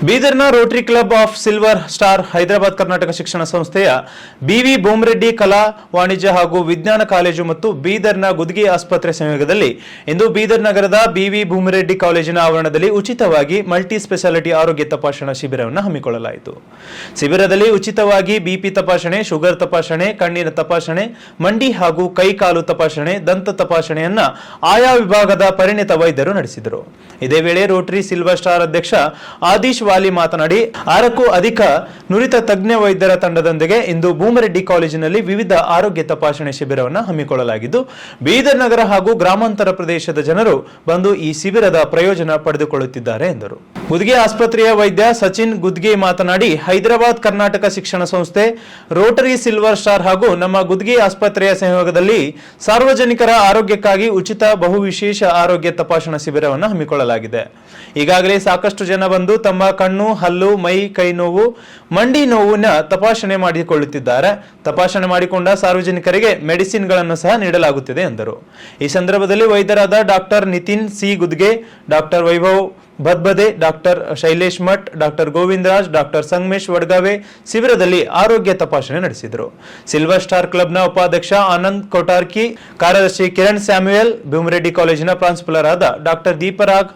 ಬೀದರ್ನ rotary club of silver star Hyderabad Karnataka ಶಿಕ್ಷಣ ಸಂಸ್ಥೆಯ B V Bhoomareddy ಕಲಾ ವಾಣಿಜ್ಯ ಹಾಗೂ ವಿಜ್ಞಾನ ಕಾಲೇಜು ಮತ್ತು ಬೀದರ್ನ ಗುದ್ಗಿ ಆಸ್ಪತ್ರೆ ಸಂಯೋಗದಲ್ಲಿ ಇಂದು ಬೀದರ್ ನಗರದ ಬಿವಿ ಭೂಮರೆಡ್ಡಿ ಕಾಲೇಜಿನ ಆವರಣದಲ್ಲಿ ಉಚಿತವಾಗಿ ಮಲ್ಟಿ ಸ್ಪೆಷಾಲಿಟಿ ಆರೋಗ್ಯ ತಪಾಸಣಾ ಶಿಬಿರವನ್ನು ಹಮ್ಮಿಕೊಳ್ಳಲಾಯಿತು. ಶಿಬಿರದಲ್ಲಿ ಉಚಿತವಾಗಿ ಬಿಪಿ ತಪಾಸಣೆ, ಶುಗರ್ ತಪಾಸಣೆ, ಕಣ್ಣಿನ ತಪಾಸಣೆ, ಮಂಡಿ ಹಾಗೂ ಕೈಕಾಲು ತಪಾಸಣೆ, ದಂತ ತಪಾಸಣೆಯನ್ನ ಆಯಾ ವಿಭಾಗದ ಪರಿಣಿತ ವೈದ್ಯರು ನಡೆಸಿದರು. ಇದೇ ವೇಳೆ ರೋಟರಿ ಸಿಲ್ವರ್ ಸ್ಟಾರ್ ಅಧ್ಯಕ್ಷ ಆದೀಶ್ ವಾಲಿ ಮಾತನಾಡಿ 6ಕ್ಕೂ ಅಧಿಕ ನುರಿತ ತಜ್ಞ ವೈದ್ಯರ ತಂಡದೊಂದಿಗೆ ಇಂದು ಭೂಮರೆಡ್ಡಿ ಕಾಲೇಜಿನಲ್ಲಿ ವಿವಿಧ ಆರೋಗ್ಯ ತಪಾಸಣೆ ಶಿಬಿರವನ್ನು ಹಮ್ಮಿಕೊಳ್ಳಲಾಗಿದ್ದು, ಬೀದರ್ ನಗರ ಹಾಗೂ ಗ್ರಾಮಾಂತರ ಪ್ರದೇಶದ ಜನರು ಬಂದು ಈ ಶಿಬಿರದ ಪ್ರಯೋಜನ ಪಡೆದುಕೊಳ್ಳುತ್ತಿದ್ದಾರೆ ಎಂದರು. ಗುದ್ಗಿ ಆಸ್ಪತ್ರೆಯ ವೈದ್ಯ ಸಚಿನ್ ಗುದ್ಗಿ ಮಾತನಾಡಿ, ಹೈದರಾಬಾದ್ ಕರ್ನಾಟಕ ಶಿಕ್ಷಣ ಸಂಸ್ಥೆ, ರೋಟರಿ ಸಿಲ್ವರ್ ಸ್ಟಾರ್ ಹಾಗೂ ನಮ್ಮ ಗುದ್ಗಿ ಆಸ್ಪತ್ರೆಯ ಸಹಯೋಗದಲ್ಲಿ ಸಾರ್ವಜನಿಕರ ಆರೋಗ್ಯಕ್ಕಾಗಿ ಉಚಿತ ಬಹುವಿಶೇಷ ಆರೋಗ್ಯ ತಪಾಸಣಾ ಶಿಬಿರವನ್ನು ಹಮ್ಮಿಕೊಳ್ಳಲಾಗಿದೆ. ಈಗಾಗಲೇ ಸಾಕಷ್ಟು ಜನ ಬಂದು ತಮ್ಮ ಕಣ್ಣು, ಹಲ್ಲು, ಮೈ, ಕೈ ನೋವು, ಮಂಡಿ ನೋವಿನ ತಪಾಸಣೆ ಮಾಡಿಕೊಳ್ಳುತ್ತಿದ್ದಾರೆ. ತಪಾಸಣೆ ಮಾಡಿಕೊಂಡ ಸಾರ್ವಜನಿಕರಿಗೆ ಮೆಡಿಸಿನ್ಗಳನ್ನು ಸಹ ನೀಡಲಾಗುತ್ತಿದೆ ಎಂದರು. ಈ ಸಂದರ್ಭದಲ್ಲಿ ವೈದ್ಯರಾದ doctor Nitin C Gudge, doctor Vaibhav Badbade, doctor Shailesh Math, doctor Govindraj, doctor Sangamesh Wadgave ಶಿಬಿರದಲ್ಲಿ ಆರೋಗ್ಯ ತಪಾಸಣೆ ನಡೆಸಿದರು. ಸಿಲ್ವರ್ ಸ್ಟಾರ್ ಕ್ಲಬ್ನ ಉಪಾಧ್ಯಕ್ಷ ಆನಂದ್ ಕೋಟಾರ್ಕಿ, ಕಾರ್ಯದರ್ಶಿ ಕಿರಣ್ ಸ್ಯಾಮ್ಯುಯಲ್, ಭೂಮರೆಡ್ಡಿ ಕಾಲೇಜಿನ ಪ್ರಾಂಶುಪಾಲರಾದ ಡಾಕ್ಟರ್ ದೀಪರಾಗ್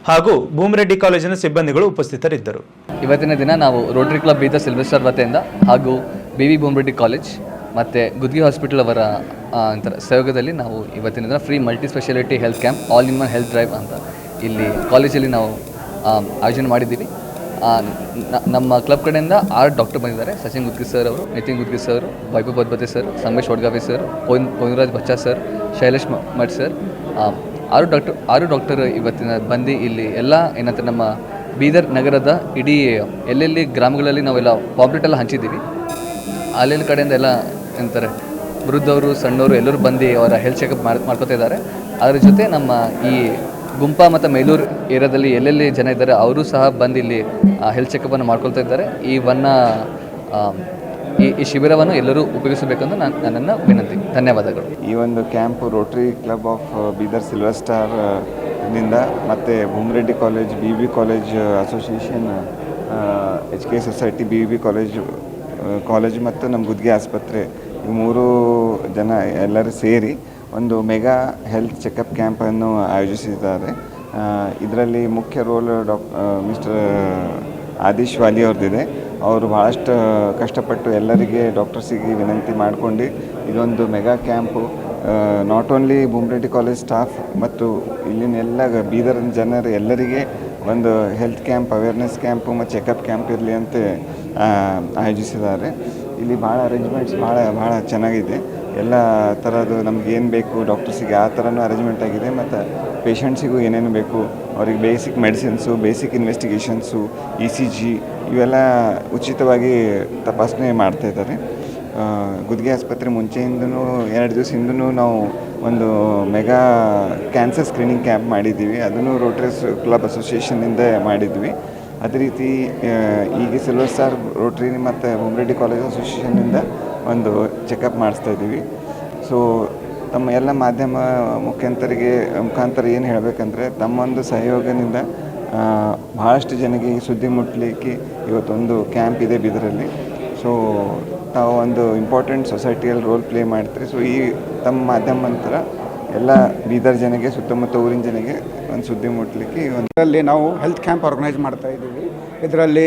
ಹಾಗೂ ಭೂಮರೆಡ್ಡಿ ಕಾಲೇಜಿನ ಸಿಬ್ಬಂದಿಗಳು ಉಪಸ್ಥಿತರಿದ್ದರು. ಇವತ್ತಿನ ದಿನ ನಾವು Rotary club Bidar silver star ವತಿಯಿಂದ ಹಾಗೂ ಬಿವಿ ಭೂಮರೆಡ್ಡಿ ಕಾಲೇಜ್ ಮತ್ತು ಗುದ್ಗಿ ಹಾಸ್ಪಿಟಲ್ ಅವರ ಸಹಯೋಗದಲ್ಲಿ ನಾವು ಇವತ್ತಿನ ದಿನ free multi speciality health camp, all in one health drive ಅಂತ ಇಲ್ಲಿ ಕಾಲೇಜಲ್ಲಿ ನಾವು ಆಯೋಜನೆ ಮಾಡಿದ್ದೀವಿ. ನಮ್ಮ ಕ್ಲಬ್ ಕಡೆಯಿಂದ 6 ಡಾಕ್ಟರ್ ಬಂದಿದ್ದಾರೆ. ಸಚಿನ್ ಗುದ್ಗಿ ಸರ್ ಅವರು, Nitin Gudgi sir, Vaibhav Badbate sir, Sangamesh Wadgave sir, Govindraj Baccha sir, Shailesh Math sir, 6 doctor ಇವತ್ತಿನ ಬಂದು ಇಲ್ಲಿ ಎಲ್ಲ ಏನಂತ ನಮ್ಮ ಬೀದರ್ ನಗರದ ಇಡೀ ಎಲ್ಲೆಲ್ಲಿ ಗ್ರಾಮಗಳಲ್ಲಿ ನಾವೆಲ್ಲ ಪಾಂಪ್ಲೆಟ್ ಎಲ್ಲ ಹಂಚಿದ್ದೀವಿ. ಅಲ್ಲೆಲ್ಲ ಕಡೆಯಿಂದ ಎಲ್ಲ ಏನಂತಾರೆ ವೃದ್ಧವರು, ಸಣ್ಣವರು ಎಲ್ಲರೂ ಬಂದು ಅವರ ಹೆಲ್ತ್ ಚೆಕಪ್ ಮಾಡ್ಕೊತಾ ಇದ್ದಾರೆ. ಅದರ ಜೊತೆ ನಮ್ಮ ಈ ಗುಂಪಾ ಮತ್ತು ಮೈಲೂರು ಏರಿಯಾದಲ್ಲಿ ಎಲ್ಲೆಲ್ಲಿ ಜನ ಇದ್ದಾರೆ ಅವರು ಸಹ ಬಂದು ಇಲ್ಲಿ ಹೆಲ್ತ್ ಚೆಕಪ್ಪನ್ನು ಮಾಡ್ಕೊಳ್ತಾ ಇದ್ದಾರೆ. ಈ ಶಿಬಿರವನ್ನು ಎಲ್ಲರೂ ಉಪಯೋಗಿಸಬೇಕೆಂದು ನನ್ನನ್ನು ವಿನಂತಿ. ಧನ್ಯವಾದಗಳು. ಈ ಒಂದು camp Rotary club of Bidar silver star ನಿಂದ ಮತ್ತು Bhoomareddy college, BB college association, HK society, BB college ಮತ್ತು ನಮ್ಮ ಗುದ್ಗಿ ಆಸ್ಪತ್ರೆ ಈ 3 ಜನ ಎಲ್ಲರೂ ಸೇರಿ ಒಂದು ಮೆಗಾ ಹೆಲ್ತ್ ಚೆಕಪ್ ಕ್ಯಾಂಪನ್ನು ಆಯೋಜಿಸಿದ್ದಾರೆ. ಇದರಲ್ಲಿ ಮುಖ್ಯ ರೋಲ್ ಮಿಸ್ಟರ್ ಆದೀಶ್ ವಾಲಿ ಅವ್ರದ್ದಿದೆ. ಅವರು ಭಾಳಷ್ಟು ಕಷ್ಟಪಟ್ಟು ಎಲ್ಲರಿಗೆ ಡಾಕ್ಟರ್ಸಿಗೆ ವಿನಂತಿ ಮಾಡ್ಕೊಂಡು ಇದೊಂದು mega camp not only Bhoomareddy college staff ಮತ್ತು ಇಲ್ಲಿನ ಎಲ್ಲ ಬೀದರ್ ಜನರು ಎಲ್ಲರಿಗೆ ಒಂದು ಹೆಲ್ತ್ ಕ್ಯಾಂಪ್, ಅವೇರ್ನೆಸ್ ಕ್ಯಾಂಪು ಮತ್ತು ಚೆಕಪ್ ಕ್ಯಾಂಪ್ ಇರಲಿ ಅಂತ ಆಯೋಜಿಸಿದ್ದಾರೆ. ಇಲ್ಲಿ ಭಾಳ ಅರೇಂಜ್ಮೆಂಟ್ಸ್ ಭಾಳ ಚೆನ್ನಾಗಿದೆ. ಎಲ್ಲ ಥರದ್ದು ನಮ್ಗೆ ಏನು ಬೇಕು ಡಾಕ್ಟರ್ಸಿಗೆ ಆ ಥರನೂ ಅರೇಂಜ್ಮೆಂಟ್ ಆಗಿದೆ. ಮತ್ತು ಪೇಷಂಟ್ಸಿಗೂ ಏನೇನು ಬೇಕು ಅವ್ರಿಗೆ basic medicines, basic investigations, ECG ಇವೆಲ್ಲ ಉಚಿತವಾಗಿ ತಪಾಸಣೆ ಮಾಡ್ತಾಯಿದ್ದಾರೆ. ಗುದ್ಗಿ ಆಸ್ಪತ್ರೆ ಮುಂಚೆಯಿಂದನೂ 2 ದಿವಸ ಹಿಂದೂ ನಾವು ಒಂದು ಮೆಗಾ ಕ್ಯಾನ್ಸರ್ ಸ್ಕ್ರೀನಿಂಗ್ ಕ್ಯಾಂಪ್ ಮಾಡಿದ್ದೀವಿ. ಅದನ್ನು ರೋಟರಿ ಕ್ಲಬ್ ಅಸೋಸಿಯೇಷನ್ನಿಂದ ಮಾಡಿದ್ವಿ. ಅದೇ ರೀತಿ ಈಗ ಸಿಲ್ವರ್ ಸ್ಟಾರ್ ರೋಟರಿ ಮತ್ತು ಭೂಮರೆಡ್ಡಿ ಕಾಲೇಜ್ ಅಸೋಸಿಯೇಷನ್ನಿಂದ ಒಂದು ಚೆಕಪ್ ಮಾಡಿಸ್ತಾ ಇದ್ದೀವಿ. ಸೊ ತಮ್ಮ ಎಲ್ಲ ಮಾಧ್ಯಮ ಮುಖಾಂತರ ಏನು ಹೇಳಬೇಕಂದ್ರೆ, ತಮ್ಮೊಂದು ಸಹಯೋಗದಿಂದ ಭಾಳಷ್ಟು ಜನಕ್ಕೆ ಈ ಸುದ್ದಿ ಮುಟ್ಟಲಿಕ್ಕೆ ಇವತ್ತೊಂದು ಕ್ಯಾಂಪ್ ಇದೆ ಬೀದರಲ್ಲಿ. ಸೊ ತಾವು ಒಂದು ಇಂಪಾರ್ಟೆಂಟ್ ಸೊಸೈಟಿಯಲ್ಲಿ ರೋಲ್ ಪ್ಲೇ ಮಾಡ್ತೀರಿ. ಸೊ ಈ ತಮ್ಮ ಮಾಧ್ಯಮ ನಂತರ ಎಲ್ಲ ಬೀದರ್ ಜನಗೆ, ಸುತ್ತಮುತ್ತ ಊರಿನ ಜನಗೆ ಒಂದು ಸುದ್ದಿ ಮುಟ್ಟಲಿಕ್ಕೆ ಇದರಲ್ಲಿ ನಾವು ಹೆಲ್ತ್ ಕ್ಯಾಂಪ್ ಆರ್ಗನೈಸ್ ಮಾಡ್ತಾ ಇದ್ದೀವಿ. ಇದರಲ್ಲಿ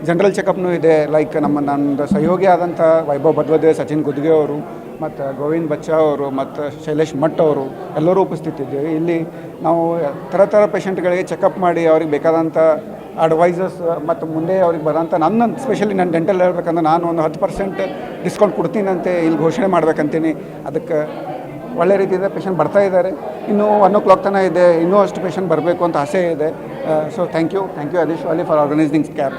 ಜನರಲ್ ಚೆಕಪ್ನೂ ಇದೆ. ಲೈಕ್ ನಂದು ಸಹಯೋಗಿ ಆದಂಥ ವೈಭವ್ ಬದ್ವದೆ, ಸಚಿನ್ ಗುದ್ಗೆ ಅವರು ಮತ್ತು ಗೋವಿಂದ್ ಬಚ್ಚಾ ಅವರು ಮತ್ತು ಶೈಲೇಶ್ ಮಠ್ ಅವರು ಎಲ್ಲರೂ ಉಪಸ್ಥಿತಿದ್ದೀವಿ. ಇಲ್ಲಿ ನಾವು ಥರ ಪೇಷಂಟ್ಗಳಿಗೆ ಚೆಕಪ್ ಮಾಡಿ ಅವ್ರಿಗೆ ಬೇಕಾದಂಥ ಅಡ್ವೈಸಸ್ ಮತ್ತು ಮುಂದೆ ಅವ್ರಿಗೆ ಬರೋಂಥ ಸ್ಪೆಷಲಿ ನನ್ನ ಡೆಂಟಲ್ ಹೇಳ್ಬೇಕಂದ್ರೆ ನಾನು ಒಂದು 10% ಡಿಸ್ಕೌಂಟ್ ಕೊಡ್ತೀನಂತೆ ಇಲ್ಲಿ ಘೋಷಣೆ ಮಾಡ್ಬೇಕಂತೀನಿ. ಅದಕ್ಕೆ ಒಳ್ಳೆ ರೀತಿಯಿಂದ ಪೇಷಂಟ್ ಬರ್ತಾ ಇದ್ದಾರೆ. ಇನ್ನೂ 1 o'clock ತನಕ ಇದೆ. ಇನ್ನೂ ಅಷ್ಟು ಪೇಷಂಟ್ ಬರಬೇಕು ಅಂತ ಆಸೆ ಇದೆ. So thank you Adish Wali for organising camp.